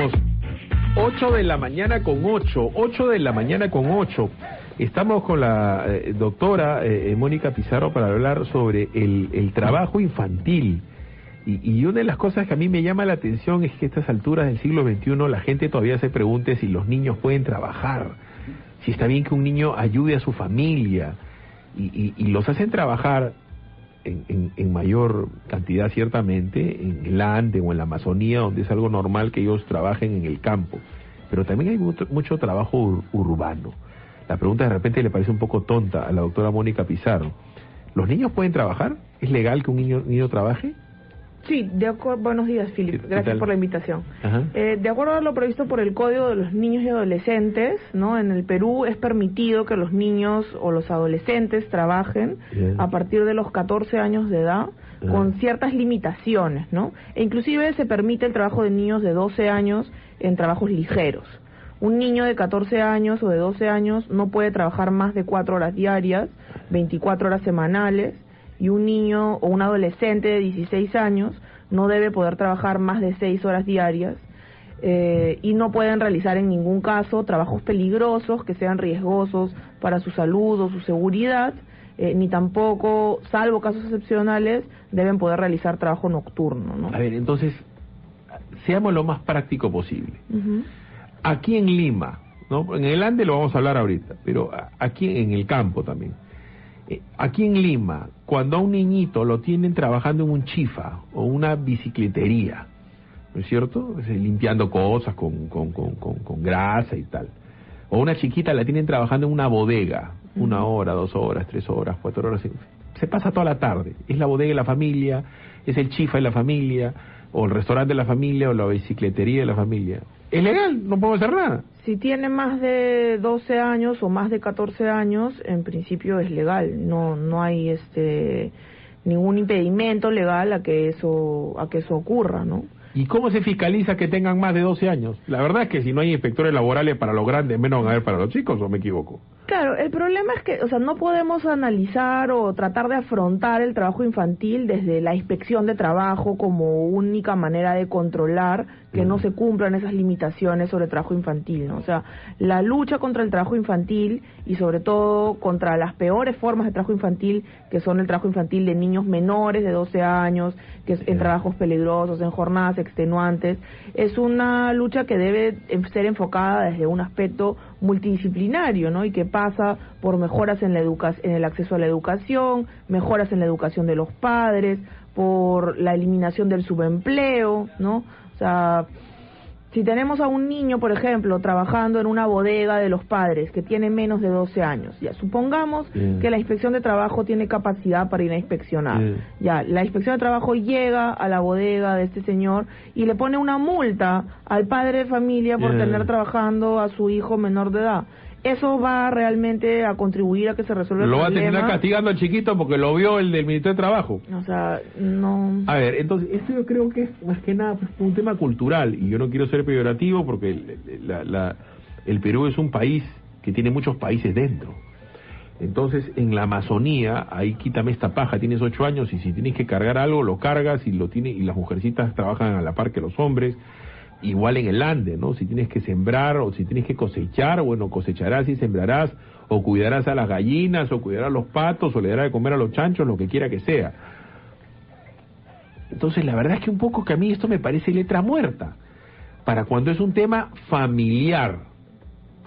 Estamos 8 de la mañana con 8. Estamos con la doctora Mónica Pizarro para hablar sobre el trabajo infantil. Y una de las cosas que a mí me llama la atención es que a estas alturas del siglo XXI la gente todavía se pregunte si los niños pueden trabajar, si está bien que un niño ayude a su familia, y los hacen trabajar en mayor cantidad ciertamente en el Ande o en la Amazonía, donde es algo normal que ellos trabajen en el campo, pero también hay mucho trabajo urbano. La pregunta de repente le parece un poco tonta a la doctora Mónica Pizarro. ¿Los niños pueden trabajar? ¿Es legal que un niño trabaje? Sí, de acuerdo. Buenos días, Philip. Gracias por la invitación. De acuerdo a lo previsto por el Código de los Niños y Adolescentes, ¿no? En el Perú es permitido que los niños o los adolescentes trabajen a partir de los 14 años de edad, con ciertas limitaciones, ¿no? E inclusive se permite el trabajo de niños de 12 años en trabajos ligeros. Un niño de 14 años o de 12 años no puede trabajar más de 4 horas diarias, 24 horas semanales, y un niño o un adolescente de 16 años no debe poder trabajar más de 6 horas diarias, y no pueden realizar en ningún caso trabajos peligrosos que sean riesgosos para su salud o su seguridad, ni tampoco, salvo casos excepcionales, deben poder realizar trabajo nocturno, ¿no? A ver, entonces, seamos lo más práctico posible. Aquí en Lima, ¿no? En el Ande lo vamos a hablar ahorita, pero aquí en el campo también. Aquí en Lima, cuando a un niñito lo tienen trabajando en un chifa o una bicicletería, ¿no es cierto? Limpiando cosas con grasa y tal. O una chiquita la tienen trabajando en una bodega, 1 hora, 2 horas, 3 horas, 4 horas. Se pasa toda la tarde. Es la bodega de la familia, es el chifa de la familia, o el restaurante de la familia, o la bicicletería de la familia. Es legal, no podemos hacer nada. Si tiene más de 12 años o más de 14 años, en principio es legal. No hay ningún impedimento legal a que eso ocurra, ¿no? ¿Y cómo se fiscaliza que tengan más de 12 años? La verdad es que si no hay inspectores laborales para los grandes, menos van a haber para los chicos, ¿o me equivoco? Claro, el problema es que, no podemos analizar o tratar de afrontar el trabajo infantil desde la inspección de trabajo como única manera de controlar que no se cumplan esas limitaciones sobre el trabajo infantil, ¿no? O sea, la lucha contra el trabajo infantil y sobre todo contra las peores formas de trabajo infantil, que son el trabajo infantil de niños menores de 12 años, que es en trabajos peligrosos, en jornadas extenuantes, es una lucha que debe ser enfocada desde un aspecto multidisciplinario, ¿no? Y que pasa por mejoras en el acceso a la educación, mejoras en la educación de los padres, por la eliminación del subempleo, ¿no? O sea, si tenemos a un niño, por ejemplo, trabajando en una bodega de los padres que tiene menos de 12 años, ya supongamos que la inspección de trabajo tiene capacidad para ir a inspeccionar. Ya, la inspección de trabajo llega a la bodega de este señor y le pone una multa al padre de familia por tener trabajando a su hijo menor de edad. ¿Eso va realmente a contribuir a que se resuelva el problema? Lo va a terminar castigando al chiquito porque lo vio el del Ministerio de Trabajo. O sea, no... A ver, entonces, esto yo creo que es más que nada un tema cultural, y yo no quiero ser peyorativo porque el Perú es un país que tiene muchos países dentro. Entonces, en la Amazonía, ahí quítame esta paja, tienes 8 años y si tienes que cargar algo, lo cargas y las mujercitas trabajan a la par que los hombres. Igual en el Ande, ¿no? Si tienes que sembrar o si tienes que cosechar, bueno, cosecharás y sembrarás, o cuidarás a las gallinas, o cuidarás a los patos, o le darás de comer a los chanchos, lo que quiera que sea. Entonces, la verdad es que un poco que a mí esto me parece letra muerta, para cuando es un tema familiar,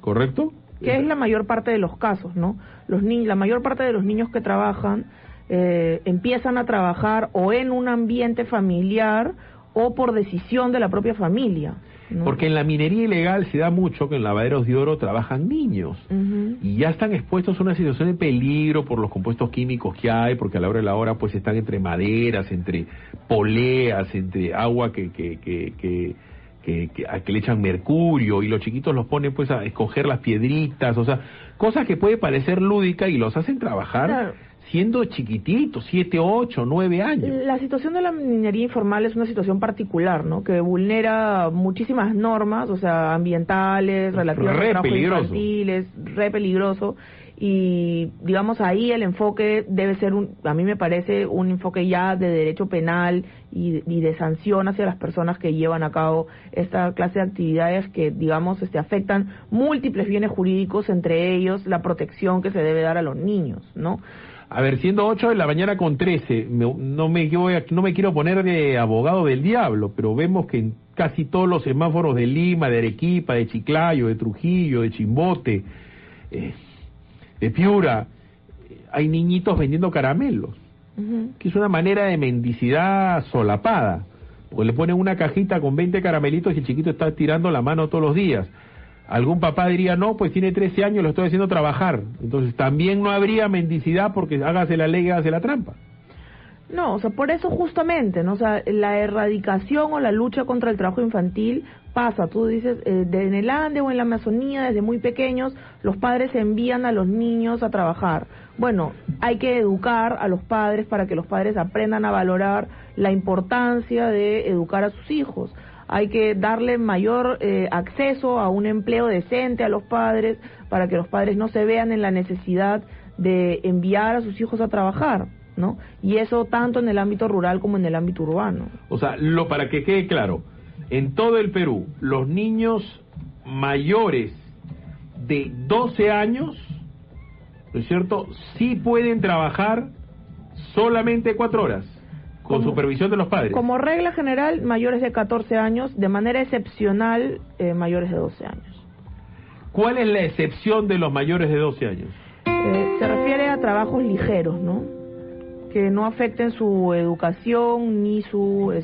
¿correcto? Que es la mayor parte de los casos, ¿no? La mayor parte de los niños que trabajan empiezan a trabajar o en un ambiente familiar o por decisión de la propia familia, ¿no? Porque en la minería ilegal se da mucho que en lavaderos de oro trabajan niños y ya están expuestos a una situación de peligro por los compuestos químicos que hay, porque a la hora de la hora pues están entre maderas, entre poleas, entre agua que le echan mercurio, y los chiquitos los ponen pues a escoger las piedritas, o sea, cosas que puede parecer lúdica y los hacen trabajar. Claro. Siendo chiquititos, 7, 8, 9 años. La situación de la minería informal es una situación particular, ¿no? Que vulnera muchísimas normas, o sea, ambientales, relativas a trabajos infantiles, re peligroso. y digamos ahí el enfoque debe ser a mí me parece un enfoque ya de derecho penal y de sanción hacia las personas que llevan a cabo esta clase de actividades que digamos afectan múltiples bienes jurídicos, entre ellos la protección que se debe dar a los niños, ¿no? A ver, siendo 8:13, no me quiero poner de abogado del diablo, pero vemos que en casi todos los semáforos de Lima, de Arequipa, de Chiclayo, de Trujillo, de Chimbote, de Piura, hay niñitos vendiendo caramelos, que es una manera de mendicidad solapada, porque le ponen una cajita con 20 caramelitos y el chiquito está tirando la mano todos los días. Algún papá diría, no, pues tiene 13 años, lo estoy haciendo trabajar. Entonces también no habría mendicidad porque hágase la ley, hágase la trampa. No, o sea, por eso justamente, ¿no? O sea, la erradicación o la lucha contra el trabajo infantil pasa, tú dices, en el Ande o en la Amazonía, desde muy pequeños, los padres envían a los niños a trabajar. Bueno, hay que educar a los padres para que los padres aprendan a valorar la importancia de educar a sus hijos. Hay que darle mayor acceso a un empleo decente a los padres para que los padres no se vean en la necesidad de enviar a sus hijos a trabajar, ¿no? Y eso tanto en el ámbito rural como en el ámbito urbano. O sea, para que quede claro, en todo el Perú, los niños mayores de 12 años, ¿no es cierto?, sí pueden trabajar solamente 4 horas. Con supervisión de los padres. Como regla general, mayores de 14 años, de manera excepcional, mayores de 12 años. ¿Cuál es la excepción de los mayores de 12 años? Se refiere a trabajos ligeros, ¿no? Que no afecten su educación ni su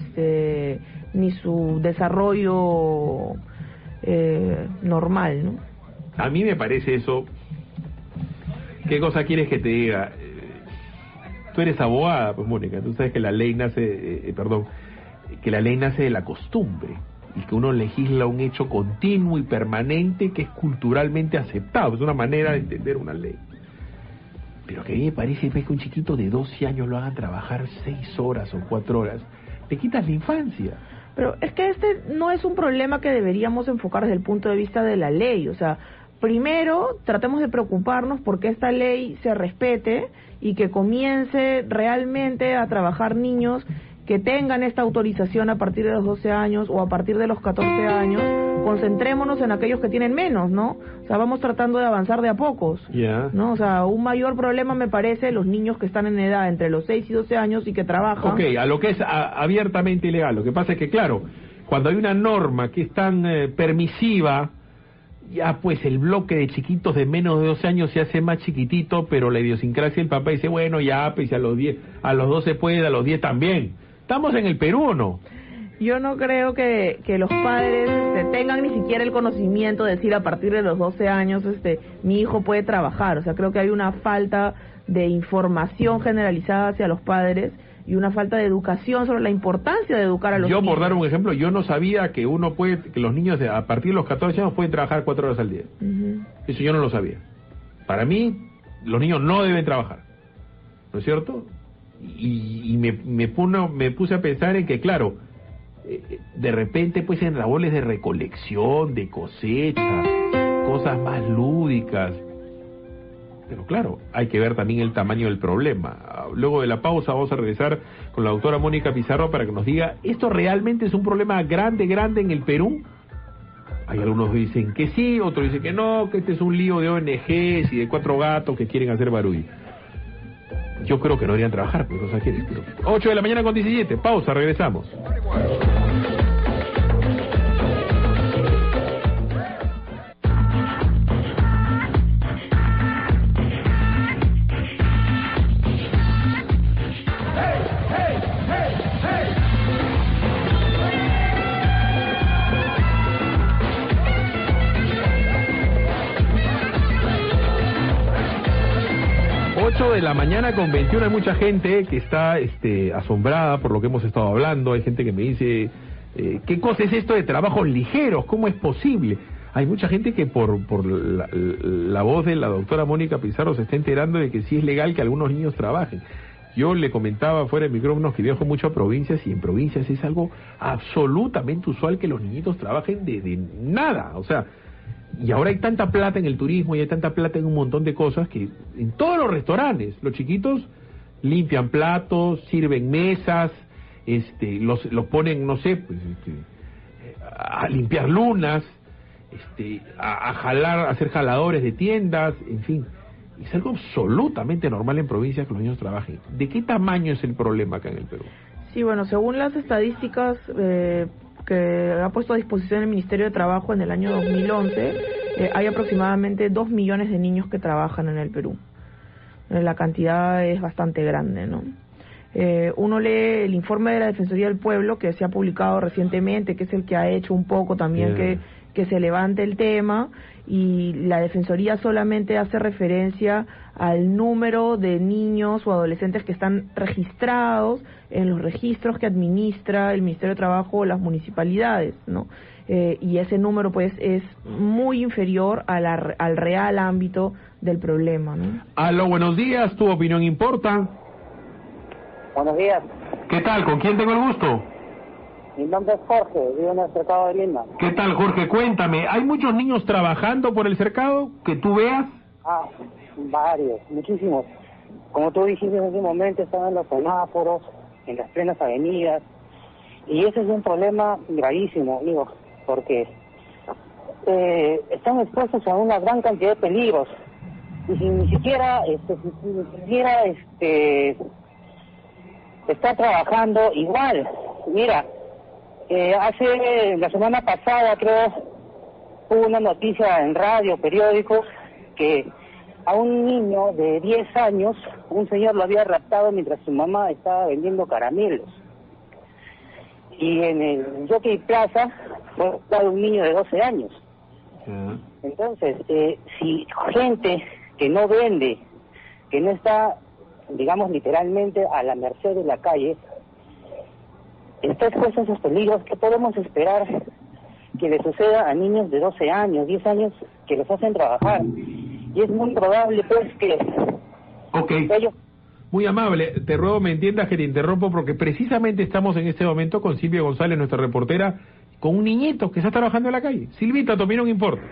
desarrollo normal, ¿no? A mí me parece eso. ¿Qué cosa quieres que te diga? Tú eres abogada, pues Mónica, tú sabes que la ley nace, que la ley nace de la costumbre y que uno legisla un hecho continuo y permanente que es culturalmente aceptado, es una manera de entender una ley. Pero que a mí me parece que un chiquito de 12 años lo hagan trabajar 6 horas o 4 horas, te quitas la infancia. Pero es que este no es un problema que deberíamos enfocar desde el punto de vista de la ley, o sea, primero tratemos de preocuparnos porque esta ley se respete y que comience realmente a trabajar niños que tengan esta autorización a partir de los 12 años o a partir de los 14 años. Concentrémonos en aquellos que tienen menos, ¿no? O sea, vamos tratando de avanzar de a pocos, ¿no? O sea, un mayor problema me parece los niños que están en edad entre los 6 y 12 años y que trabajan. Ok, a lo que es abiertamente ilegal. Lo que pasa es que, claro, cuando hay una norma que es tan permisiva, ya pues el bloque de chiquitos de menos de 12 años se hace más chiquitito, pero la idiosincrasia del papá dice, bueno, ya, pues a los 10, a los 12 puede, a los 10 también. ¿Estamos en el Perú o no? Yo no creo que los padres tengan ni siquiera el conocimiento de decir a partir de los 12 años mi hijo puede trabajar. O sea, creo que hay una falta de información generalizada hacia los padres y una falta de educación sobre la importancia de educar a los niños. Yo, por dar un ejemplo, yo no sabía que que los niños a partir de los 14 años pueden trabajar 4 horas al día. Eso yo no lo sabía. Para mí, los niños no deben trabajar, ¿no es cierto? Y me puse a pensar en que, claro, de repente, pues en labores de recolección, de cosecha, cosas más lúdicas. Pero claro, hay que ver también el tamaño del problema. Luego de la pausa vamos a regresar con la doctora Mónica Pizarro para que nos diga, ¿esto realmente es un problema grande en el Perú? Hay algunos que dicen que sí, otros dicen que no, que este es un lío de ONGs y de 4 gatos que quieren hacer barullo. Yo creo que no deberían trabajar, pero no sé quién. 8:17, pausa, regresamos. 8:21, hay mucha gente que está asombrada por lo que hemos estado hablando. Hay gente que me dice, ¿qué cosa es esto de trabajos ligeros? ¿Cómo es posible? Hay mucha gente que por la voz de la doctora Mónica Pizarro se está enterando de que sí es legal que algunos niños trabajen. Yo le comentaba fuera de micrófonos que viajo mucho a provincias y en provincias es algo absolutamente usual que los niñitos trabajen de nada. O sea, Y ahora hay tanta plata en el turismo y hay tanta plata en un montón de cosas que en todos los restaurantes, los chiquitos limpian platos, sirven mesas, los ponen, no sé, pues, a limpiar lunas, a jalar, a hacer jaladores de tiendas, en fin. Es algo absolutamente normal en provincias que los niños trabajen. ¿De qué tamaño es el problema acá en el Perú? Sí, bueno, según las estadísticas que ha puesto a disposición el Ministerio de Trabajo en el año 2011, hay aproximadamente 2 millones de niños que trabajan en el Perú. La cantidad es bastante grande, ¿no? Uno lee el informe de la Defensoría del Pueblo que se ha publicado recientemente, que es el que ha hecho un poco también que se levante el tema, y la Defensoría solamente hace referencia al número de niños o adolescentes que están registrados en los registros que administra el Ministerio de Trabajo o las municipalidades, ¿no? Y ese número pues es muy inferior al real ámbito del problema, ¿no? Aló, buenos días, ¿tu opinión importa? Buenos días. ¿Qué tal? ¿Con quién tengo el gusto? Mi nombre es Jorge, vivo en el cercado de Lima. ¿Qué tal, Jorge? Cuéntame, ¿hay muchos niños trabajando por el cercado que tú veas? Varios, muchísimos. Como tú dijiste en ese momento, están en los semáforos, en las plenas avenidas, y ese es un problema gravísimo, amigo, porque están expuestos a una gran cantidad de peligros, y si ni siquiera está trabajando igual. Mira, hace la semana pasada, creo, hubo una noticia en radio, periódicos, que a un niño de 10 años, un señor lo había raptado mientras su mamá estaba vendiendo caramelos. Y en el Jockey Plaza fue raptado un niño de 12 años. Entonces, si gente que no vende, que no está, digamos, literalmente a la merced de la calle, está expuesta a esos peligros, ¿qué podemos esperar que le suceda a niños de 12 años, 10 años, que los hacen trabajar? Y es muy probable, pues, que ellos... Muy amable, te ruego me entiendas que te interrumpo porque precisamente estamos en este momento con Silvia González, nuestra reportera, con un niñito que está trabajando en la calle. Silvita, tu opinión importa.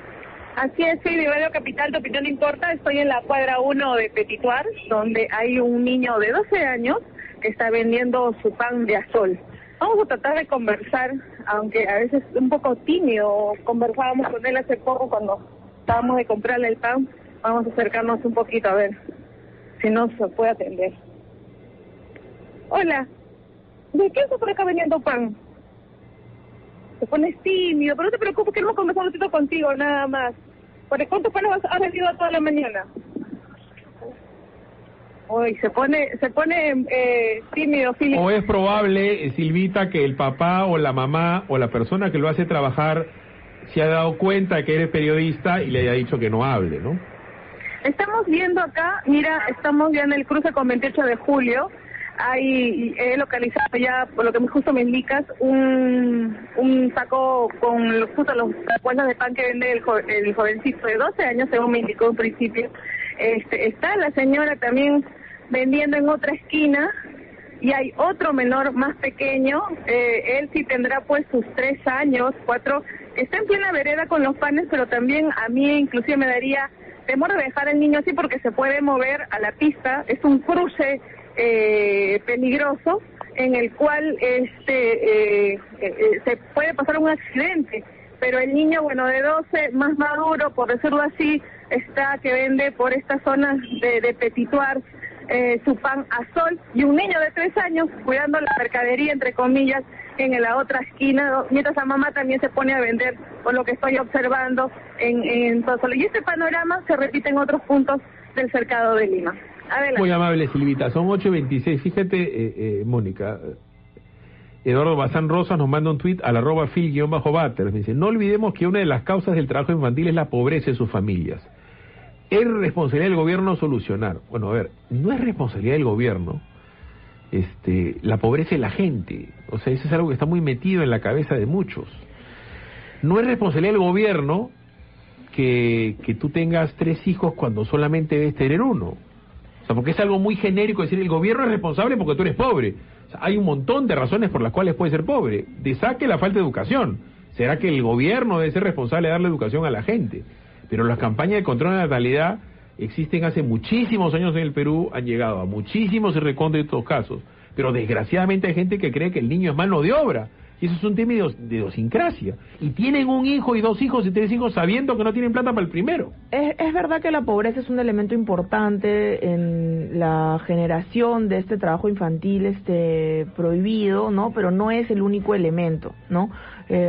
Así es, sí, de Radio Capital, tu opinión importa. Estoy en la cuadra 1 de Petituar, donde hay un niño de 12 años que está vendiendo su pan de azol. Vamos a tratar de conversar, aunque a veces un poco tímido. Conversábamos con él hace poco cuando estábamos de comprarle el pan. Vamos a acercarnos un poquito a ver si no se puede atender. Hola, ¿de qué estás por acá vendiendo pan? Te pones tímido, pero no te preocupes, queremos conversar un ratito contigo, nada más. ¿Por cuántos panes has vendido toda la mañana? Uy, se pone tímido, Filipe. O es probable, Silvita, que el papá o la mamá o la persona que lo hace trabajar se ha dado cuenta que eres periodista y le haya dicho que no hable, ¿no? Estamos viendo acá, mira, estamos ya en el cruce con 28 de julio. He localizado ya, por lo que justo me indicas, un saco con justo las bolsas de pan que vende el jovencito de 12 años, según me indicó en principio. Está la señora también vendiendo en otra esquina y hay otro menor más pequeño, él sí tendrá pues sus 3 años, 4, está en plena vereda con los panes, pero también a mí inclusive me daría temor de dejar al niño así porque se puede mover a la pista, es un cruce peligroso en el cual se puede pasar un accidente, pero el niño, bueno, de 12, más maduro, por decirlo así, está que vende por estas zonas de Petituar su pan a sol, y un niño de 3 años cuidando la mercadería, entre comillas, en la otra esquina, mientras la mamá también se pone a vender, por lo que estoy observando en todo. Y este panorama se repite en otros puntos del cercado de Lima. Adelante. Muy amable, Silvita. Son 8:26. Fíjate, Mónica. Eduardo Bazán Rosas nos manda un tuit al @fil_batter. Dice, no olvidemos que una de las causas del trabajo infantil es la pobreza de sus familias. Es responsabilidad del gobierno solucionar. Bueno, a ver, no es responsabilidad del gobierno la pobreza de la gente. O sea, eso es algo que está muy metido en la cabeza de muchos. No es responsabilidad del gobierno que tú tengas 3 hijos cuando solamente debes tener 1. O sea, porque es algo muy genérico decir el gobierno es responsable porque tú eres pobre. O sea, hay un montón de razones por las cuales puedes ser pobre. De saque la falta de educación. ¿Será que el gobierno debe ser responsable de darle educación a la gente? Pero las campañas de control de natalidad existen hace muchísimos años en el Perú, han llegado a muchísimos y recónditos casos, pero desgraciadamente hay gente que cree que el niño es mano de obra, y eso es un tema de idiosincrasia, y tienen un hijo y 2 hijos y 3 hijos sabiendo que no tienen plata para el primero. Es verdad que la pobreza es un elemento importante en la generación de este trabajo infantil prohibido, ¿no? Pero no es el único elemento, ¿no?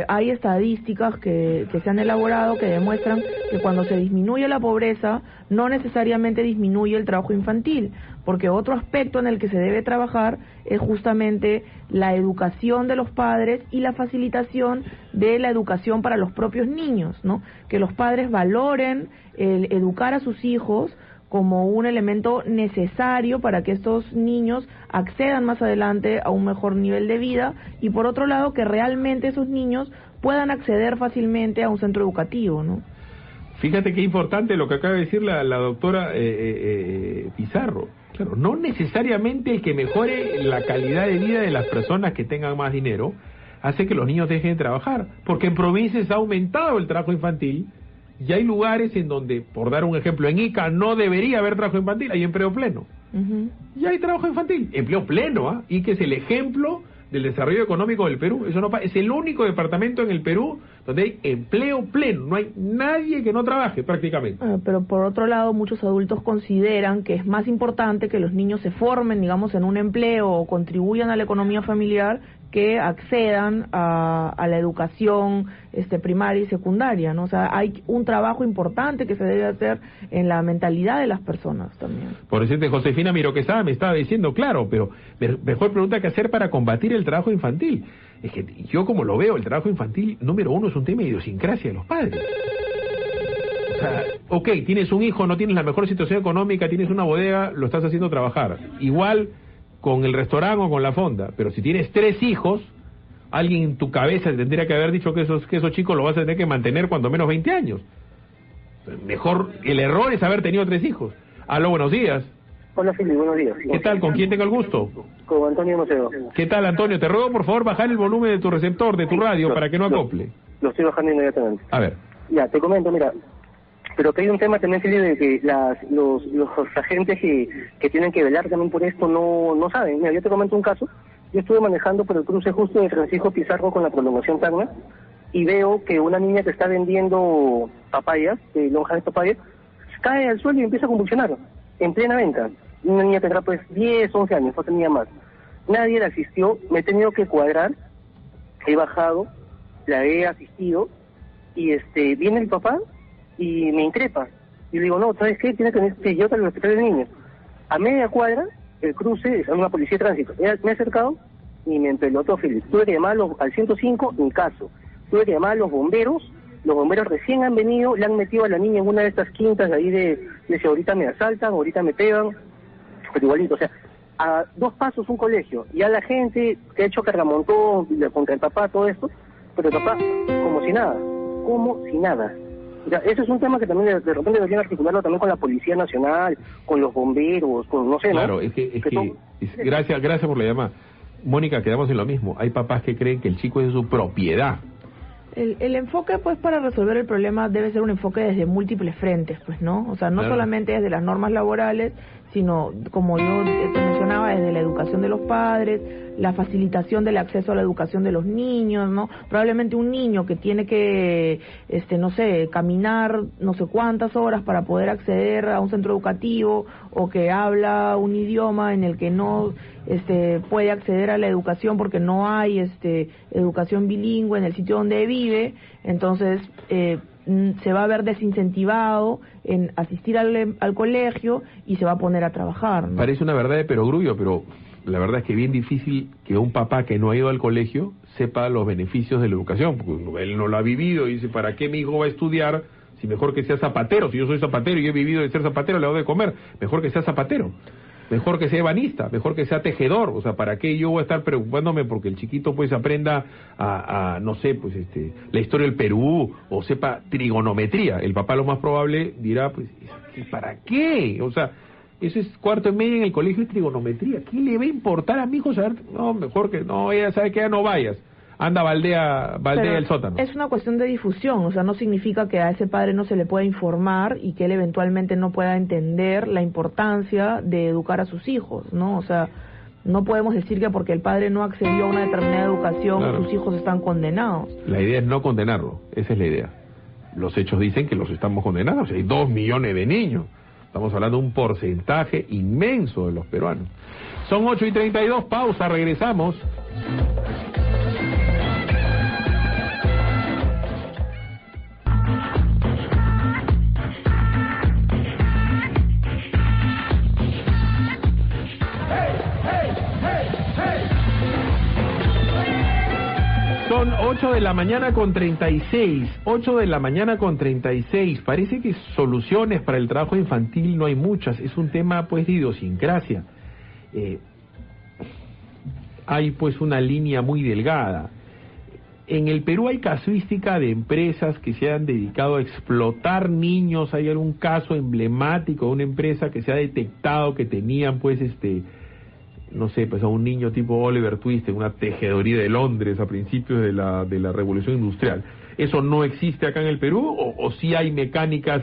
Hay estadísticas que se han elaborado que demuestran que cuando se disminuye la pobreza, no necesariamente disminuye el trabajo infantil, porque otro aspecto en el que se debe trabajar es justamente la educación de los padres y la facilitación de la educación para los propios niños, ¿no? Que los padres valoren el educar a sus hijos como un elemento necesario para que estos niños accedan más adelante a un mejor nivel de vida, y por otro lado que realmente esos niños puedan acceder fácilmente a un centro educativo, ¿no? Fíjate qué importante lo que acaba de decir la doctora Pizarro. Claro, no necesariamente el que mejore la calidad de vida de las personas que tengan más dinero hace que los niños dejen de trabajar, porque en provincias ha aumentado el trabajo infantil. Y hay lugares en donde, por dar un ejemplo, en Ica no debería haber trabajo infantil, hay empleo pleno. Y hay trabajo infantil, empleo pleno, Ica es el ejemplo del desarrollo económico del Perú. Eso no es el único departamento en el Perú donde hay empleo pleno, no hay nadie que no trabaje prácticamente. Pero por otro lado, muchos adultos consideran que es más importante que los niños se formen, digamos, en un empleo o contribuyan a la economía familiar que accedan a la educación primaria y secundaria, ¿no? O sea, hay un trabajo importante que se debe hacer en la mentalidad de las personas también. Por decirte, Josefina Miroquesada me estaba diciendo, claro, pero mejor pregunta que hacer para combatir el trabajo infantil. Es que yo como lo veo, el trabajo infantil, número uno, es un tema de idiosincrasia de los padres. O sea, ok, tienes un hijo, no tienes la mejor situación económica, tienes una bodega, lo estás haciendo trabajar. Igual con el restaurante o con la fonda, pero si tienes 3 hijos, alguien en tu cabeza tendría que haber dicho que esos chicos los vas a tener que mantener cuando menos 20 años. Mejor, el error es haber tenido 3 hijos. Aló, buenos días. Hola, Fili, buenos días. ¿Qué tal? ¿Con quién tengo el gusto? Con Antonio Macedo. ¿Qué tal, Antonio? Te ruego, por favor, bajar el volumen de tu receptor, de tu radio, para que no acople. Lo estoy bajando inmediatamente. A ver. Ya, te comento, mira, pero que hay un tema también, Fili, de que los agentes que tienen que velar también por esto no saben. Mira, yo te comento un caso. Yo estuve manejando por el cruce justo de Francisco Pizarro con la prolongación Tacna, y veo que una niña que está vendiendo papayas, lonjas de papayas, cae al suelo y empieza a convulsionar, en plena venta. Una niña tendrá pues 10, 11 años, no tenía más. Nadie la asistió, me he tenido que cuadrar, he bajado, la he asistido, y viene el papá y me increpa. Y le digo, no, ¿sabes qué? Tiene que yo al hospital de niños. A media cuadra, el cruce es una policía de tránsito. Me he acercado y me empelotó, Felipe. Tuve que llamar al 105, ni caso. Tuve que llamar a los bomberos recién han venido, le han metido a la niña en una de estas quintas de ahí de si ahorita me asaltan, ahorita me pegan, pero igualito, o sea, a 2 pasos un colegio, y a la gente que ha hecho cargamontón contra el papá, todo esto, pero el papá como si nada. O sea, eso es un tema que también de repente deberían articularlo también con la Policía Nacional, con los bomberos, con no sé, claro, ¿no? Es que gracias por la llamada. Mónica, quedamos en lo mismo. Hay papás que creen que el chico es de su propiedad. El enfoque, pues, para resolver el problema debe ser un enfoque desde múltiples frentes, pues, ¿no? O sea, no solamente desde las normas laborales, sino, como yo te mencionaba, desde la educación de los padres, la facilitación del acceso a la educación de los niños, ¿no? Probablemente un niño que tiene que, no sé, caminar no sé cuántas horas para poder acceder a un centro educativo, o que habla un idioma en el que no puede acceder a la educación porque no hay educación bilingüe en el sitio donde vive, entonces se va a ver desincentivado en asistir al colegio y se va a poner a trabajar, ¿no? Parece una verdad de perogrullo, pero la verdad es que es bien difícil que un papá que no ha ido al colegio sepa los beneficios de la educación, porque él no lo ha vivido y dice, ¿para qué mi hijo va a estudiar si mejor que sea zapatero? Si yo soy zapatero y he vivido de ser zapatero, le hago de comer, mejor que sea zapatero. Mejor que sea ebanista, mejor que sea tejedor. O sea, ¿para qué yo voy a estar preocupándome porque el chiquito pues aprenda a no sé, pues la historia del Perú, o sepa trigonometría? El papá lo más probable dirá, pues, ¿para qué? O sea, eso es cuarto y medio en el colegio de trigonometría. ¿Qué le va a importar a mi hijo saber? No, mejor que no, ella sabe que ya no vayas. anda, baldea el sótano. Es una cuestión de difusión, o sea, no significa que a ese padre no se le pueda informar y que él eventualmente no pueda entender la importancia de educar a sus hijos, ¿no? O sea, no podemos decir que porque el padre no accedió a una determinada educación, claro, sus hijos están condenados. La idea es no condenarlo, esa es la idea. Los hechos dicen que los estamos condenando, o sea, hay 2 millones de niños. Estamos hablando de un porcentaje inmenso de los peruanos. Son 8:32, pausa, regresamos. Son 8 de la mañana con 36, 8 de la mañana con 36. Parece que soluciones para el trabajo infantil no hay muchas, es un tema pues de idiosincrasia. Hay pues una línea muy delgada. En el Perú hay casuística de empresas que se han dedicado a explotar niños. Hay algún caso emblemático de una empresa que se ha detectado que tenían pues no sé, pues a un niño tipo Oliver Twist en una tejedoría de Londres a principios de la Revolución Industrial. ¿Eso no existe acá en el Perú? ¿O sí hay mecánicas,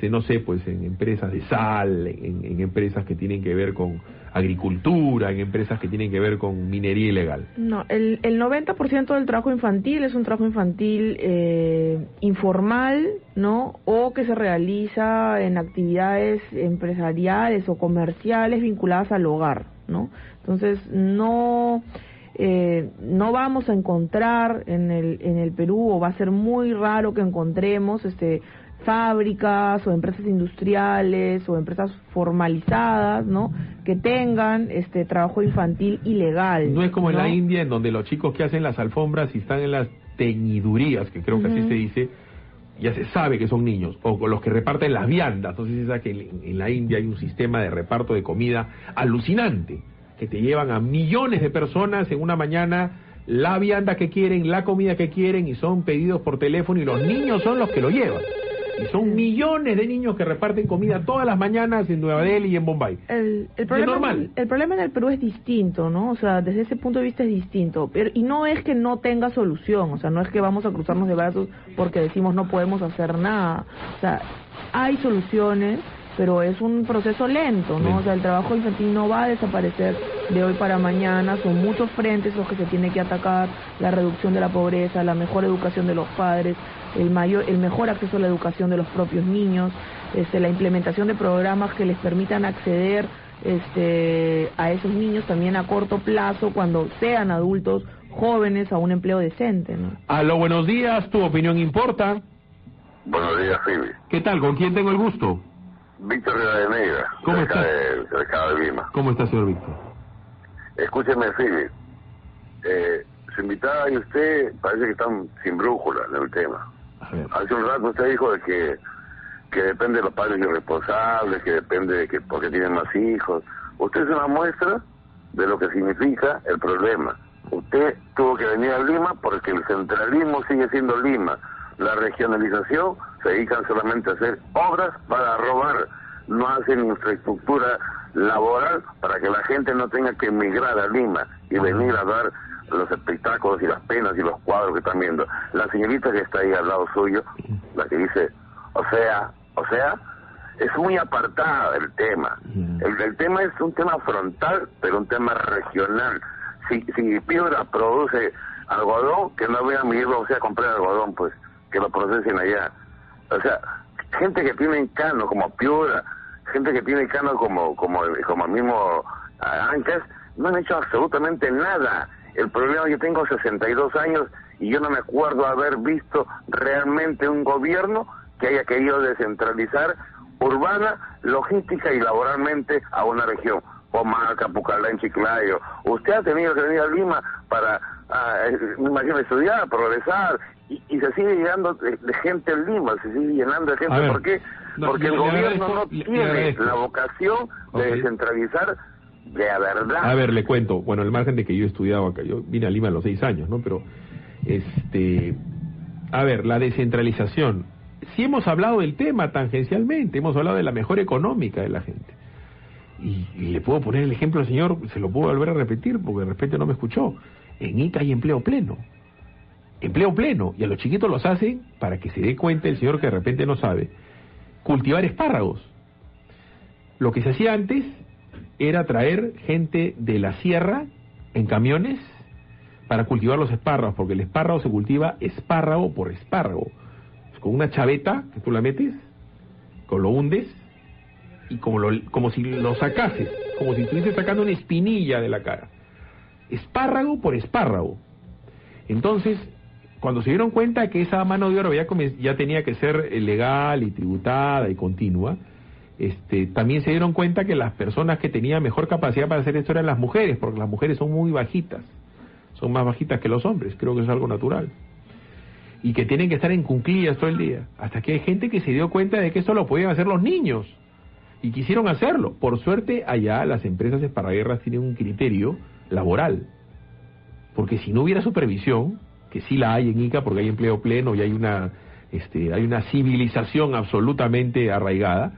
no sé, pues en empresas de sal, en empresas que tienen que ver con agricultura, en empresas que tienen que ver con minería ilegal? No, el 90% del trabajo infantil es un trabajo infantil informal, ¿no? O que se realiza en actividades empresariales o comerciales vinculadas al hogar, ¿no? Entonces no vamos a encontrar en el Perú, o va a ser muy raro que encontremos fábricas o empresas industriales o empresas formalizadas, ¿no? Que tengan trabajo infantil ilegal. No es como en la India, en donde los chicos que hacen las alfombras y están en las teñidurías, que creo que así se dice, ya se sabe que son niños, o los que reparten las viandas. Entonces se sabe que en la India hay un sistema de reparto de comida alucinante, que te llevan a millones de personas en una mañana la vianda que quieren, la comida que quieren, y son pedidos por teléfono, y los niños son los que lo llevan. Y son millones de niños que reparten comida todas las mañanas en Nueva Delhi y en Bombay. El problema en el Perú es distinto, ¿no? O sea, desde ese punto de vista es distinto. Y no es que no tenga solución, o sea, no es que vamos a cruzarnos de brazos porque decimos no podemos hacer nada. O sea, hay soluciones, pero es un proceso lento, ¿no? O sea, el trabajo infantil no va a desaparecer de hoy para mañana, son muchos frentes los que se tiene que atacar: la reducción de la pobreza, la mejor educación de los padres, el mejor acceso a la educación de los propios niños, la implementación de programas que les permitan acceder a esos niños también a corto plazo, cuando sean adultos jóvenes, a un empleo decente, ¿no? Aló, buenos días, ¿tu opinión importa? Buenos días, Phoebe. ¿Qué tal? ¿Con quién tengo el gusto? Víctor Rivadeneira, ¿Cómo de acá está? de acá de Lima. ¿Cómo está, señor Víctor? Escúcheme, Phoebe. Su invitada y usted parece que están sin brújula en el tema. Hace un rato usted dijo de que depende de los padres irresponsables, que depende de que porque tienen más hijos. Usted es una muestra de lo que significa el problema. Usted tuvo que venir a Lima porque el centralismo sigue siendo Lima. La regionalización se dedican solamente a hacer obras para robar, no hacen infraestructura laboral para que la gente no tenga que emigrar a Lima y venir a dar los espectáculos y las penas y los cuadros que están viendo. La señorita que está ahí al lado suyo, la que dice, o sea, es muy apartada del tema. El tema es un tema frontal, pero un tema regional. Si Piura produce algodón, que no vean mi irlo, o sea, comprar algodón, pues, que lo procesen allá. O sea, gente que tiene encano como Piura, gente que tiene encano como el mismo Ancash, no han hecho absolutamente nada. El problema es que tengo 62 años y yo no me acuerdo haber visto realmente un gobierno que haya querido descentralizar urbana, logística y laboralmente a una región. Pomaca, Pucallá, Chiclayo. Usted ha tenido que venir a Lima para, me imagino, estudiar, progresar, y se sigue llenando de gente en Lima, se sigue llenando de gente. ¿Por qué? Porque el gobierno no tiene la vocación de descentralizar de la verdad. A ver, le cuento, bueno, al margen de que yo he estudiado acá, yo vine a Lima a los 6 años, ¿no? Pero, a ver, la descentralización, sí hemos hablado del tema tangencialmente, hemos hablado de la mejora económica de la gente. Y le puedo poner el ejemplo al señor, se lo puedo volver a repetir, porque de repente no me escuchó. En Ica hay empleo pleno. empleo pleno, y a los chiquitos los hacen, para que se dé cuenta el señor que de repente no sabe, cultivar espárragos. Lo que se hacía antes era traer gente de la sierra en camiones para cultivar los espárragos, porque el espárrago se cultiva espárrago por espárrago. Con una chaveta que tú la metes, lo hundes, y como si lo sacases, como si estuviese sacando una espinilla de la cara. Espárrago por espárrago. Entonces, cuando se dieron cuenta que esa mano de obra ya tenía que ser legal y tributada y continua, también se dieron cuenta que las personas que tenían mejor capacidad para hacer esto eran las mujeres, porque las mujeres son muy bajitas, son más bajitas que los hombres, creo que es algo natural, y que tienen que estar en cuclillas todo el día, hasta que hay gente que se dio cuenta de que esto lo podían hacer los niños, y quisieron hacerlo. Por suerte, allá las empresas espárragueras tienen un criterio laboral, porque si no hubiera supervisión, que sí la hay en Ica, porque hay empleo pleno y hay una civilización absolutamente arraigada,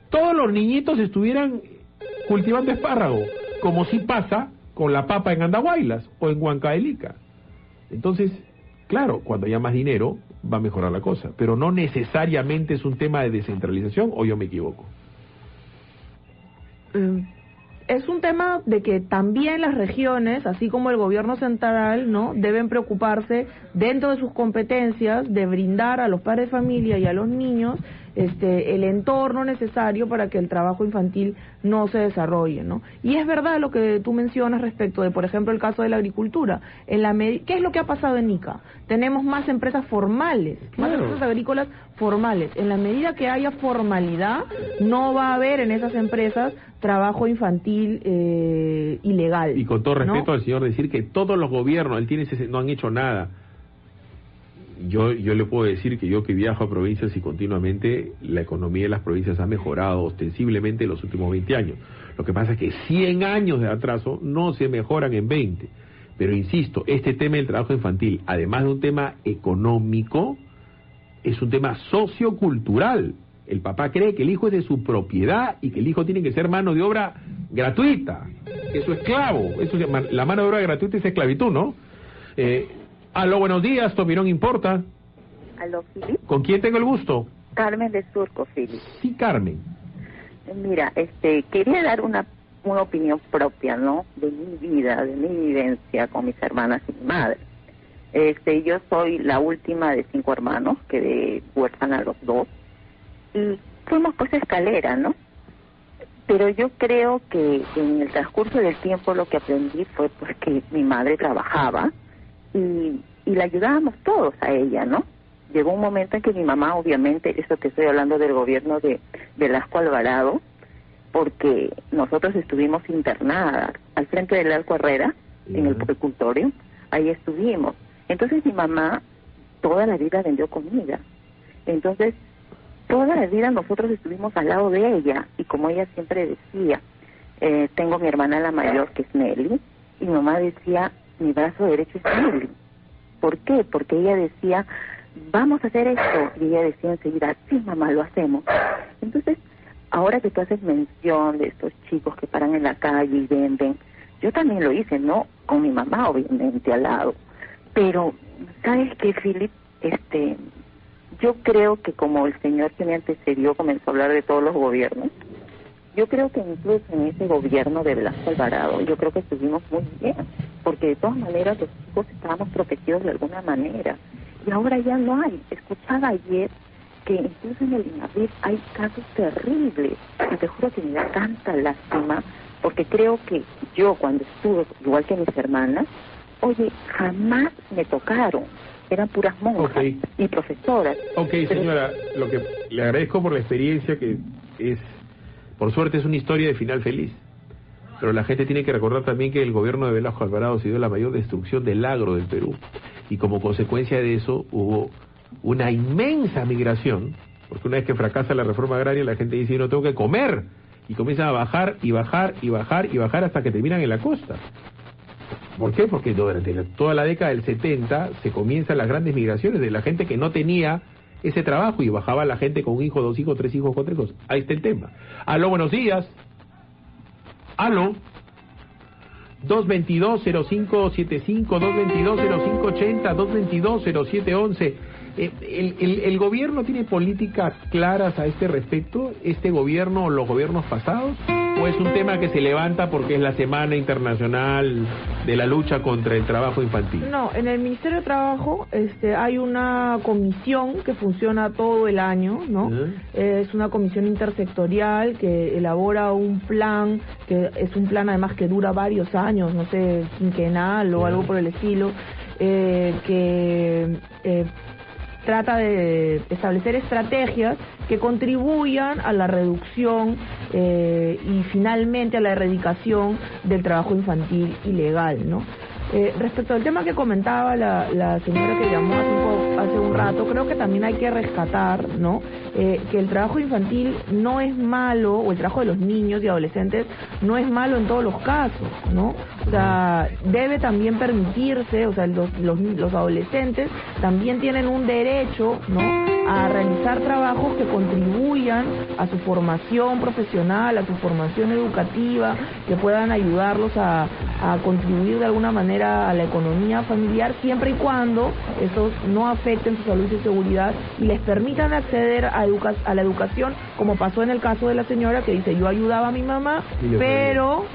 todos los niñitos estuvieran cultivando espárrago, como sí pasa con la papa en Andahuaylas o en Huancavelica. Entonces, claro, cuando haya más dinero va a mejorar la cosa, pero no necesariamente es un tema de descentralización, o yo me equivoco. Es un tema de que también las regiones, así como el gobierno central, ¿no?, deben preocuparse dentro de sus competencias de brindar a los padres de familia y a los niños el entorno necesario para que el trabajo infantil no se desarrolle, ¿no? Y es verdad lo que tú mencionas respecto de, por ejemplo, el caso de la agricultura. ¿Qué es lo que ha pasado en Ica? Tenemos más empresas formales, más empresas agrícolas formales. En la medida que haya formalidad, no va a haber en esas empresas trabajo infantil ilegal. Y con todo respeto, ¿no?, al señor decir que todos los gobiernos, no han hecho nada. Yo le puedo decir que yo, que viajo a provincias y continuamente, la economía de las provincias ha mejorado ostensiblemente en los últimos 20 años. Lo que pasa es que 100 años de atraso no se mejoran en 20. Pero insisto, este tema del trabajo infantil, además de un tema económico, es un tema sociocultural. El papá cree que el hijo es de su propiedad y que el hijo tiene que ser mano de obra gratuita. Eso es esclavo. La mano de obra gratuita es esclavitud, ¿no? Aló, buenos días, tu opinión importa. Aló, Fili. ¿Con quién tengo el gusto? Carmen de Surco, Fili. Sí, Carmen. Mira, quería dar una opinión propia, ¿no?, de mi vida, de mi vivencia con mis hermanas y mi madre. Yo soy la última de 5 hermanos, quedé huérfana a los 2, y fuimos pues escalera, ¿no? Pero yo creo que en el transcurso del tiempo lo que aprendí fue pues que mi madre trabajaba y la ayudábamos todos a ella, ¿no? Llegó un momento en que mi mamá, obviamente, eso te estoy hablando del gobierno de Velasco Alvarado, porque nosotros estuvimos internadas al frente del Arco Herrera, en el puericultorio, ahí estuvimos. Entonces mi mamá toda la vida vendió comida. Entonces, toda la vida nosotros estuvimos al lado de ella, y como ella siempre decía, tengo mi hermana la mayor, que es Nelly, y mi mamá decía, mi brazo derecho es Nelly. ¿Por qué? Porque ella decía, vamos a hacer esto, y ella decía enseguida, sí, mamá, lo hacemos. Entonces, ahora que tú haces mención de estos chicos que paran en la calle y venden, yo también lo hice, ¿no?, con mi mamá, obviamente, al lado. Pero, ¿sabes qué, Philip? Yo creo que como el señor que me antecedió comenzó a hablar de todos los gobiernos, yo creo que incluso en ese gobierno de Velasco Alvarado, yo creo que estuvimos muy bien, porque de todas maneras los chicos estábamos protegidos de alguna manera, y ahora ya no hay. Escuchaba ayer que incluso en el INAVIF hay casos terribles, y te juro que me da tanta lástima, porque creo que yo cuando estuve, igual que mis hermanas, oye, jamás me tocaron. Eran puras monjas y profesoras. Señora, lo que le agradezco por la experiencia, que es, por suerte, es una historia de final feliz. Pero la gente tiene que recordar también que el gobierno de Velasco Alvarado se dio la mayor destrucción del agro del Perú. Y como consecuencia de eso hubo una inmensa migración, porque una vez que fracasa la reforma agraria, la gente dice, yo no tengo que comer. Y comienzan a bajar y bajar y bajar y bajar hasta que terminan en la costa. ¿Por qué? Porque durante toda la década del 70 se comienzan las grandes migraciones de la gente que no tenía ese trabajo, y bajaba la gente con un hijo, 2 hijos, 3 hijos, 4 hijos. Ahí está el tema. Aló, buenos días. Aló. 222-0575, 222-0580, 222-0711. ¿El gobierno tiene políticas claras a este respecto? ¿Este gobierno o los gobiernos pasados? ¿O es un tema que se levanta porque es la Semana Internacional de la Lucha contra el Trabajo Infantil? No, en el Ministerio de Trabajo hay una comisión que funciona todo el año, ¿no? Es una comisión intersectorial que elabora un plan, que es un plan además que dura varios años, no sé, quinquenal o algo por el estilo, que trata de establecer estrategias que contribuyan a la reducción y finalmente a la erradicación del trabajo infantil ilegal, ¿no? Respecto al tema que comentaba la señora que llamó hace un rato, creo que también hay que rescatar, ¿no? Que el trabajo infantil no es malo, o el trabajo de los niños y adolescentes no es malo en todos los casos, ¿no? O sea, debe también permitirse, o sea, los adolescentes también tienen un derecho, ¿no?, a realizar trabajos que contribuyan a su formación profesional, a su formación educativa, que puedan ayudarlos a contribuir de alguna manera a la economía familiar, siempre y cuando estos no afecten su salud y su seguridad y les permitan acceder a la educación, como pasó en el caso de la señora que dice: yo ayudaba a mi mamá, pero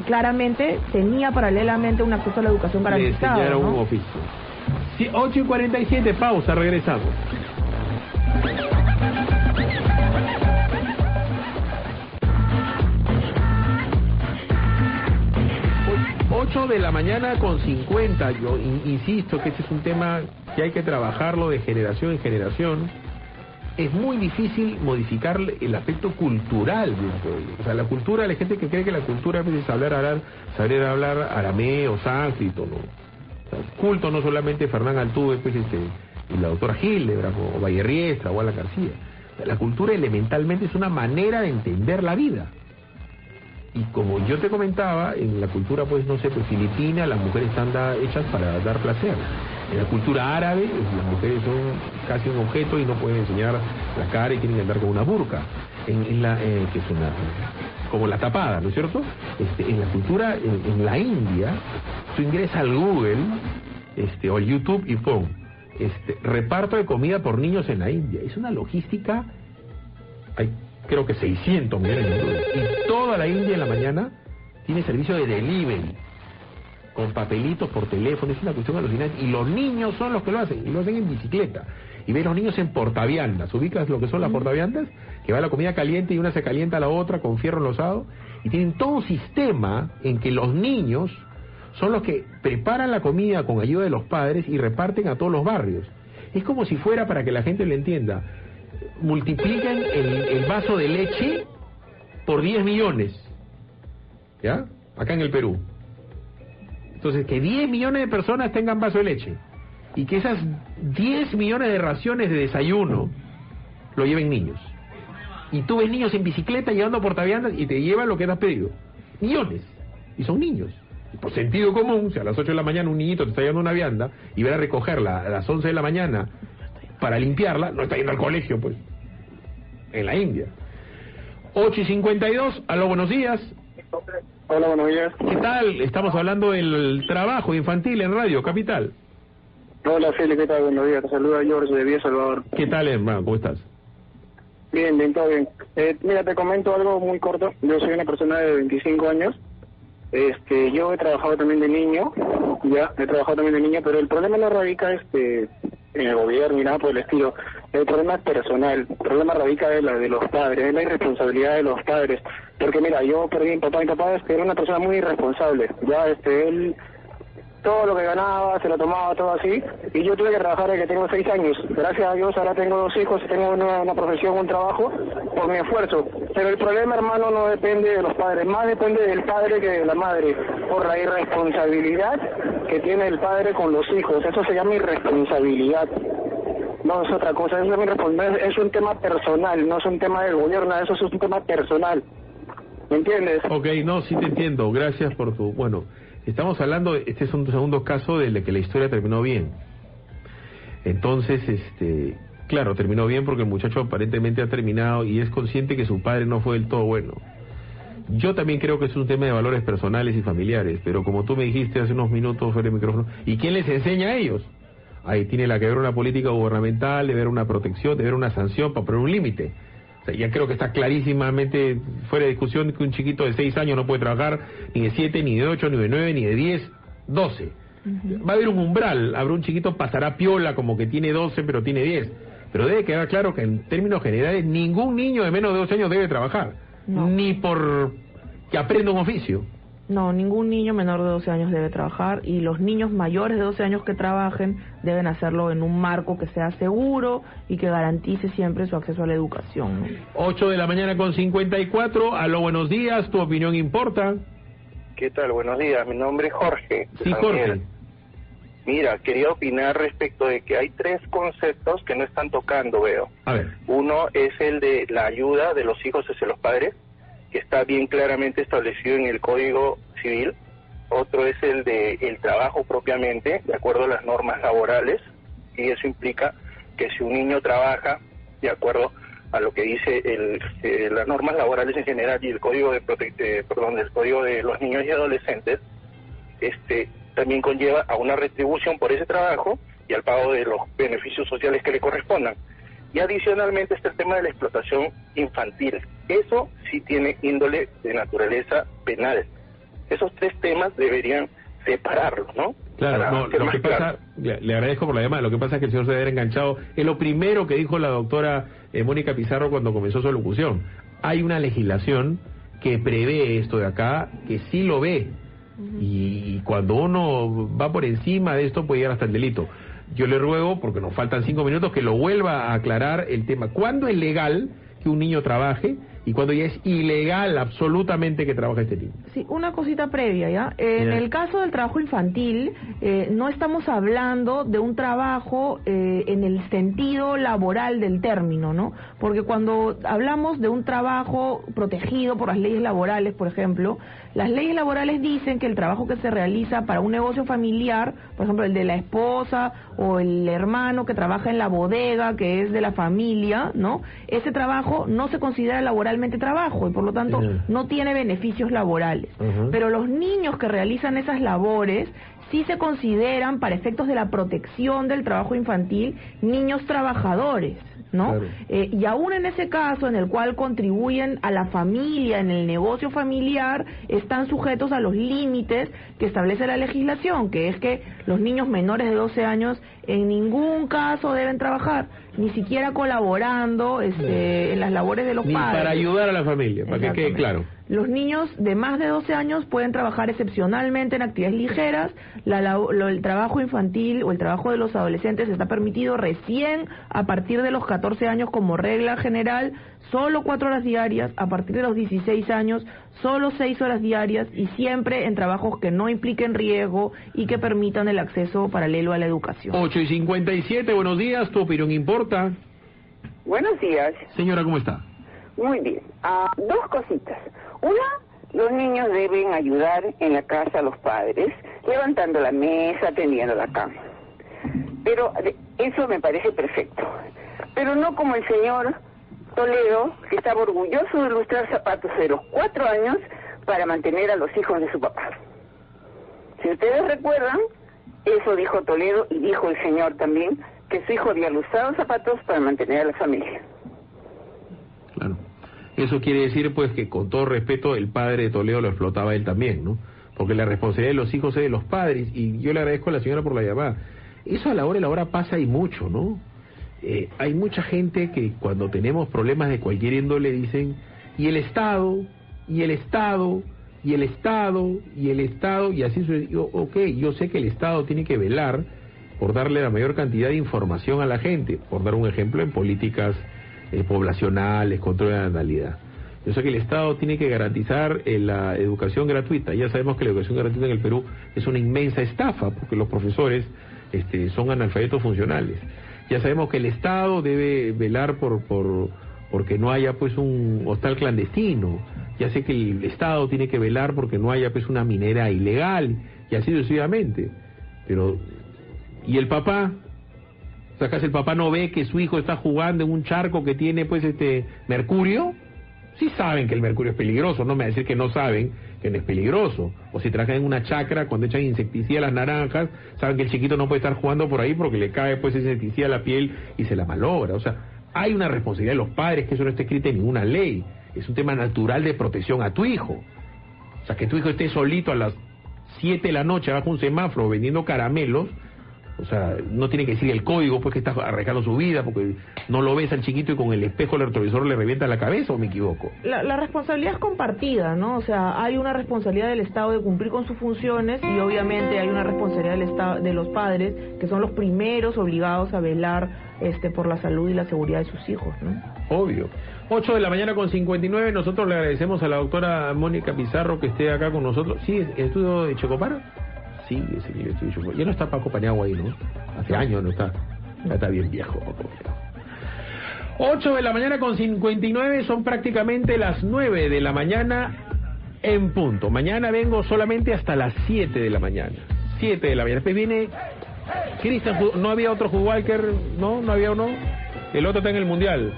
claramente tenía paralelamente un acceso a la educación garantizado. Le enseñaron, ¿no?, un oficio. Sí, 8:47, pausa, regresamos. 8:50. Yo insisto que este es un tema que hay que trabajarlo de generación en generación. Es muy difícil modificar el aspecto cultural de un pueblo. O sea, la cultura, la gente que cree que la cultura es saber hablar arameo, sánscrito, ¿no? O sea, culto no solamente Fernán Altuve, pues y la doctora Hildebrand, o Valle Riestra, o Alan García. O sea, la cultura elementalmente es una manera de entender la vida. Y como yo te comentaba, en la cultura, pues no sé, pues filipina, las mujeres están hechas para dar placer. En la cultura árabe, las mujeres son casi un objeto y no pueden enseñar la cara y tienen que andar con una burka. Que es como la tapada, ¿no es cierto? En la cultura, en la India, tú ingresas al Google o al YouTube y pon reparto de comida por niños en la India. Es una logística, hay creo que 600 millones de dólares. Y toda la India en la mañana tiene servicio de delivery, con papelitos por teléfono. Es una cuestión alucinante. Y los niños son los que lo hacen, y lo hacen en bicicleta. Y ves los niños en portaviandas. ¿Ubicas lo que son las portaviandas? Que va la comida caliente y una se calienta a la otra con fierro enlosado. Y tienen todo un sistema en que los niños son los que preparan la comida con ayuda de los padres y reparten a todos los barrios. Es como si fuera, para que la gente lo entienda, multiplican el vaso de leche por 10 millones, ¿ya? Acá en el Perú. Entonces, que 10 millones de personas tengan vaso de leche y que esas 10 millones de raciones de desayuno lo lleven niños. Y tú ves niños en bicicleta llevando portaviandas y te llevan lo que te has pedido. Millones. Y son niños. Y por sentido común, si a las 8 de la mañana un niñito te está llevando una vianda y va a recogerla a las 11 de la mañana para limpiarla, no está yendo al colegio, pues, en la India. 8:52, aló, buenos días. Hola, buenos días. ¿Qué tal? Estamos hablando del trabajo infantil en Radio Capital. Hola, Feli, ¿qué tal? Buenos días, te saluda George de Villa Salvador. ¿Qué tal, hermano? ¿Cómo estás? Bien, bien, todo bien. Mira, te comento algo muy corto. Yo soy una persona de 25 años. Yo he trabajado también de niño, pero el problema no radica en el gobierno ni nada por el estilo. El problema es personal, el problema radica de los padres, es la irresponsabilidad de los padres. Porque mira, yo perdí a mi papá era una persona muy irresponsable. Ya, él todo lo que ganaba se lo tomaba todo así, y yo tuve que trabajar desde que tengo 6 años. Gracias a Dios ahora tengo 2 hijos y tengo una profesión, un trabajo por mi esfuerzo. Pero el problema, hermano, no depende de los padres, más depende del padre que de la madre, por la irresponsabilidad que tiene el padre con los hijos. Eso se llama irresponsabilidad. No es otra cosa, es un tema personal, no es un tema del gobierno, eso es un tema personal. ¿Me entiendes? Ok, no, sí te entiendo, gracias por tu... Bueno, estamos hablando, este es un segundo caso de que la historia terminó bien. Entonces, claro, terminó bien porque el muchacho aparentemente ha terminado y es consciente que su padre no fue del todo bueno. Yo también creo que es un tema de valores personales y familiares, pero como tú me dijiste hace unos minutos sobre el micrófono, ¿y quién les enseña a ellos? Ahí tiene que haber una política gubernamental, debe haber una protección, debe haber una sanción para poner un límite. O sea, ya creo que está clarísimamente fuera de discusión que un chiquito de 6 años no puede trabajar ni de 7, ni de 8, ni de 9, ni de 10, 12. Va a haber un umbral, habrá un chiquito pasará piola como que tiene 12 pero tiene 10. Pero debe quedar claro que en términos generales ningún niño de menos de 12 años debe trabajar, ni por que aprenda un oficio. No, ningún niño menor de 12 años debe trabajar, y los niños mayores de 12 años que trabajen deben hacerlo en un marco que sea seguro y que garantice siempre su acceso a la educación, ¿no? 8 de la mañana con 54, aló, buenos días, tu opinión importa. ¿Qué tal? Buenos días, mi nombre es Jorge. Sí, Jorge. Mira, quería opinar respecto de que hay 3 conceptos que no están tocando, veo. A ver. Uno es el de la ayuda de los hijos hacia los padres, que está bien claramente establecido en el Código Civil. Otro es el de el trabajo propiamente, de acuerdo a las normas laborales, y eso implica que si un niño trabaja de acuerdo a lo que dice las normas laborales en general y el Código el Código de los Niños y Adolescentes, también conlleva a una retribución por ese trabajo y al pago de los beneficios sociales que le correspondan. Y adicionalmente está el tema de la explotación infantil. Eso sí tiene índole de naturaleza penal. Esos 3 temas deberían separarlos, ¿no? Claro, no, lo que pasa, le agradezco por la llamada, lo que pasa es que el señor se debe haber enganchado, es lo primero que dijo la doctora Mónica Pizarro cuando comenzó su locución. Hay una legislación que prevé esto de acá, que sí lo ve, y cuando uno va por encima de esto puede llegar hasta el delito. Yo le ruego, porque nos faltan 5 minutos, que lo vuelva a aclarar el tema. ¿Cuándo es legal que un niño trabaje y cuándo ya es ilegal absolutamente que trabaje este niño? Sí, una cosita previa, ¿ya? En el caso del trabajo infantil, no estamos hablando de un trabajo en el sentido laboral del término, ¿no? Porque cuando hablamos de un trabajo protegido por las leyes laborales, por ejemplo, las leyes laborales dicen que el trabajo que se realiza para un negocio familiar, por ejemplo, el de la esposa o el hermano que trabaja en la bodega, que es de la familia, ¿no? Ese trabajo no se considera laboralmente trabajo y por lo tanto no tiene beneficios laborales. Pero los niños que realizan esas labores sí se consideran, para efectos de la protección del trabajo infantil, niños trabajadores, ¿no? Claro. Y aún en ese caso, en el cual contribuyen a la familia, en el negocio familiar, están sujetos a los límites que establece la legislación, que es que los niños menores de 12 años en ningún caso deben trabajar, ni siquiera colaborando en las labores de los padres. Ni para ayudar a la familia, para que quede claro. Los niños de más de 12 años pueden trabajar excepcionalmente en actividades ligeras. El trabajo infantil o el trabajo de los adolescentes está permitido recién a partir de los 14 años como regla general, solo 4 horas diarias, a partir de los 16 años, solo 6 horas diarias, y siempre en trabajos que no impliquen riesgo y que permitan el acceso paralelo a la educación. 8:57, buenos días, ¿tu opinión importa? Buenos días. Señora, ¿cómo está? Muy bien. 2 cositas. Una, los niños deben ayudar en la casa a los padres, levantando la mesa, tendiendo la cama. Pero eso me parece perfecto. Pero no como el señor Toledo, que estaba orgulloso de lustrar zapatos de los 4 años para mantener a los hijos de su papá. Si ustedes recuerdan, eso dijo Toledo y dijo el señor también, que su hijo había lustrado zapatos para mantener a la familia. Claro. Eso quiere decir, pues, que con todo respeto, el padre de Toledo lo explotaba él también, ¿no? Porque la responsabilidad de los hijos es de los padres, y yo le agradezco a la señora por la llamada. Eso a la hora y la hora pasa y mucho, ¿no? Hay mucha gente que cuando tenemos problemas de cualquier índole dicen, y el Estado, y el Estado, y el Estado, y el Estado, y así sucede. Yo sé que el Estado tiene que velar por darle la mayor cantidad de información a la gente, por dar un ejemplo en políticas poblacionales, control de la natalidad. Yo sé que el Estado tiene que garantizar la educación gratuita. Ya sabemos que la educación gratuita en el Perú es una inmensa estafa, porque los profesores son analfabetos funcionales. Ya sabemos que el Estado debe velar porque no haya pues un hostal clandestino. Ya sé que el Estado tiene que velar porque no haya pues una minera ilegal, y así sucesivamente. Pero, ¿y el papá? O sea, ¿acaso el papá no ve que su hijo está jugando en un charco que tiene pues mercurio? Sí saben que el mercurio es peligroso, no me va a decir que no saben que no es peligroso. O si trabajan en una chacra, cuando echan insecticida a las naranjas, saben que el chiquito no puede estar jugando por ahí porque le cae pues ese insecticida a la piel y se la malogra. O sea, hay una responsabilidad de los padres que eso no está escrito en ninguna ley. Es un tema natural de protección a tu hijo. O sea, que tu hijo esté solito a las 7 de la noche bajo un semáforo vendiendo caramelos, o sea, no tiene que decir el código, pues que está arriesgando su vida, porque no lo ves al chiquito y con el espejo del retrovisor le revienta la cabeza, ¿o me equivoco? La responsabilidad es compartida, ¿no? O sea, hay una responsabilidad del Estado de cumplir con sus funciones y obviamente hay una responsabilidad del Estado, de los padres, que son los primeros obligados a velar por la salud y la seguridad de sus hijos, ¿no? Obvio. 8 de la mañana con 59, nosotros le agradecemos a la doctora Mónica Pizarro que esté acá con nosotros. ¿Sí? ¿El estudio de Checopar? Sí, ese que le estoy diciendo. Ya no está Paco Paniagua ahí, ¿no? Hace años no está. Ya está bien viejo. 8 de la mañana con 59, son prácticamente las 9 de la mañana en punto. Mañana vengo solamente hasta las 7 de la mañana. 7 de la mañana. Después viene Cristian, ¿no había otro Walker? ¿No? ¿No había uno? El otro está en el Mundial.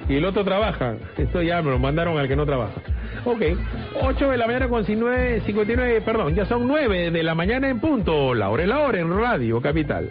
Y el otro trabaja. Esto ya me lo mandaron al que no trabaja. Ok, 8 de la mañana con 59, perdón, ya son 9 de la mañana en punto. La hora es la hora en Radio Capital.